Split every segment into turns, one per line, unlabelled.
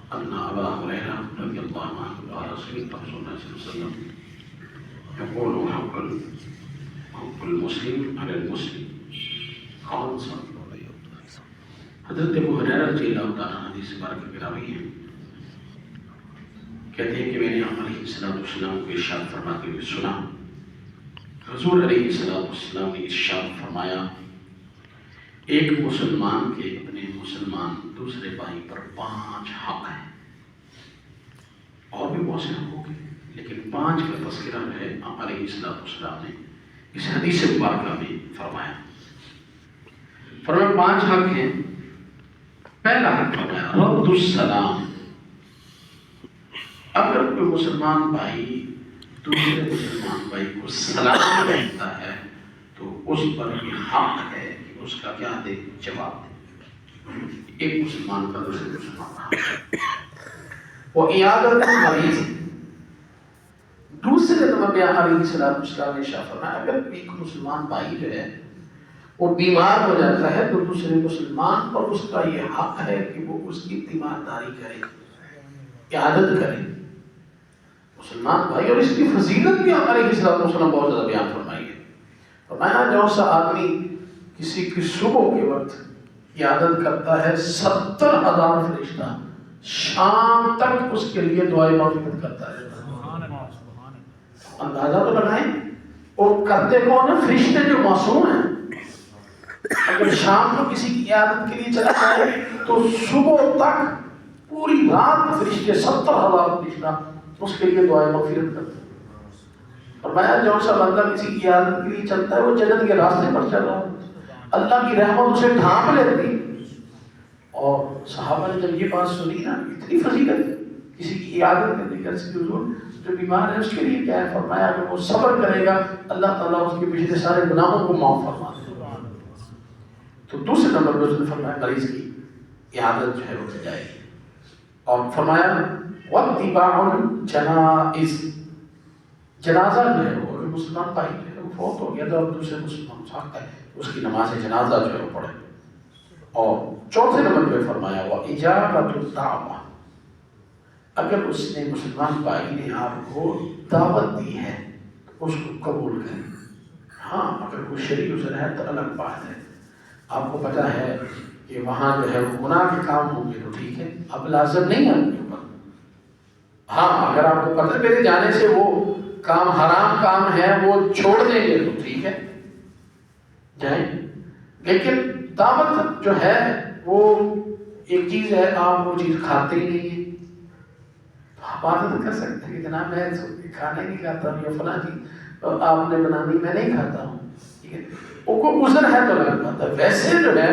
أن أبا هريرة رضي الله عنه قال سمعت رسول الله صلى الله عليه وسلم يقول حق المسلم على المسلم قال صلى الله عليه وسلم. حضرت ابو ہریرہ رضی اللہ تعالیٰ عنہ حدیث مبارک میں راوی ہیں، کہتے ہیں کہ میں نے آپ علیہ السلام کو ارشاد فرماتے ہوئے سنا، حضور علیہ السلام نے ارشاد فرمایا، ایک مسلمان کے اپنے مسلمان دوسرے بھائی پر 5 حق ہیں، اور بھی بہت سے حق ہوں گے لیکن 5 کا تذکرہ جو ہے آپ علیہ السلام نے اس حدیث مبارکہ میں فرمایا۔ فرمایا 5 حق ہیں۔ پہلا حق فرمایا رد السلام، اگر کوئی مسلمان بھائی دوسرے مسلمان بھائی کو سلام کہتا ہے تو اس پر یہ حق ہے کہ اس کا کیا دے، جواب دے۔ ایک مسلمان کا دوسرے مسلمان کا حق ہے۔ وہ عیادت المریض، دوسرے نمبر پہ علیہ السلام نے ارشاد فرمایا اگر ایک مسلمان بھائی جو ہے وہ بیمار ہو جاتا ہے تو دوسرے مسلمان پر اس کا یہ حق ہے کہ وہ اس کی تیمارداری کرے، عیادت کرے۔ مسلمان بھائی، اور اس کی فضیلت بھی آپ علیہ السلام بہت زیادہ بیان فرمائی ہے۔ فرمایا جو سا آدمی کسی کی صبح کے وقت عیادت کرتا ہے 70,000 فرشتہ شام تک اس کے لیے دعائے مغفرت کرتا ہے۔ اندازہ تو لگائیں، اور کرتے کون ہیں؟ فرشتے جو معصوم ہیں۔ اگر شام کو کسی کی عیادت کے لیے چلا جائے تو صبح تک پوری رات فرشتے 70,000 فرشتہ اس کے لیے دعائے مغفرت کرتے ہیں۔ فرمایا جو سا بندہ کسی کی عیادت کے لیے چلتا ہے وہ جنت کے راستے پر چل رہا ہے، اللہ کی رحمت اسے ڈھانپ لیتی۔ اور صحابہ نے جب یہ بات سنی نا، اتنی فضیلت کسی کی عیادت کرنے کا، حضور جو بیمار ہے اس کے لیے کیا ہے؟ فرمایا اگر وہ صبر کرے گا اللہ تعالیٰ اس کے پچھلے سارے گناہوں کو معاف فرما دے۔ تو دوسرے نمبر پر اس نے فرمایا مریض کی عیادت جو ہے وہ کی جائے گی۔ اور فرمایا واتباع الجنائز، جنازہ جو ہے وہ مسلمان بھائی جو ہے وہ فوت ہو گیا تو اب دوسرے مسلمان صاحب ہے اس کی نماز جنازہ جو ہے وہ پڑھے۔ اور چوتھے نمبر پہ فرمایا واجابۃ الدعوہ، اگر اس نے مسلمان بھائی نے آپ کو دعوت دی ہے تو اس کو قبول کریں۔ ہاں اگر کوئی شریک عذر ہے تو الگ بات ہے، آپ کو پتہ ہے کہ وہاں جو ہے وہ گناہ کے کام ہوں گے تو ٹھیک ہے، اب لازم نہیں ہے آپ کے اوپر۔ ہاں اگر آپ کو پتہ میرے جانے سے وہ کام حرام کام ہے وہ چھوڑ دیں گے تو ٹھیک ہے جائیں، لیکن دعوت جو ہے وہ ایک چیز ہے، آپ وہ چیز کھاتے ہی نہیں ہیں، آپ عادت کر سکتے ہیں کہ جناب میں کھانا ہی نہیں کھاتا ہوں، یا فلاں چیز آپ نے بنانی میں نہیں کھاتا ہوں، ٹھیک ہے، وہ کو عذر ہے تو لگ پاتا ہے۔ ویسے جو ہے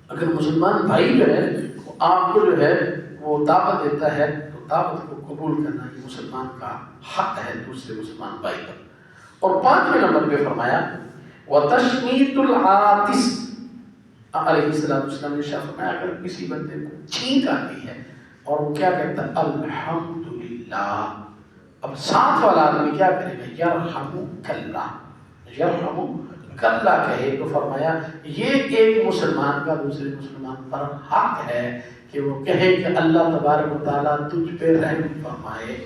اگر مسلمان بھائی جو ہے آپ کو جو ہے وہ دعوت دیتا ہے تو دعوت کو قبول کرنا یہ مسلمان کا حق ہے دوسرے مسلمان بھائی پر۔ اور 5ویں نمبر پہ فرمایا وتشمیت العاطس، علیہ السلام نے فرمایا اگر کسی بندے کو چھینک آتی ہے اور وہ کیا کہتا ہے الحمدللہ، اب ساتھ والا آدمی کیا کرے گا؟ یرحمک اللہ، یرحمک اللہ کہے تو فرمایا یہ ایک مسلمان کا دوسرے مسلمان پر حق ہے کہ وہ کہے کہ اللہ تبارک و تعالیٰ تجھ پہ رحم فرمائے،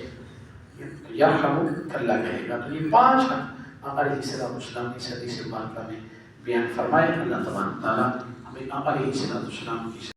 یرحمک اللہ کہے گا۔ تو یہ 5 حق علیہ السلام نے اس حدیث مبارکہ میں بیان فرمائے۔ اللہ تبارک و تعالیٰ ہمیں علیہ السلام کی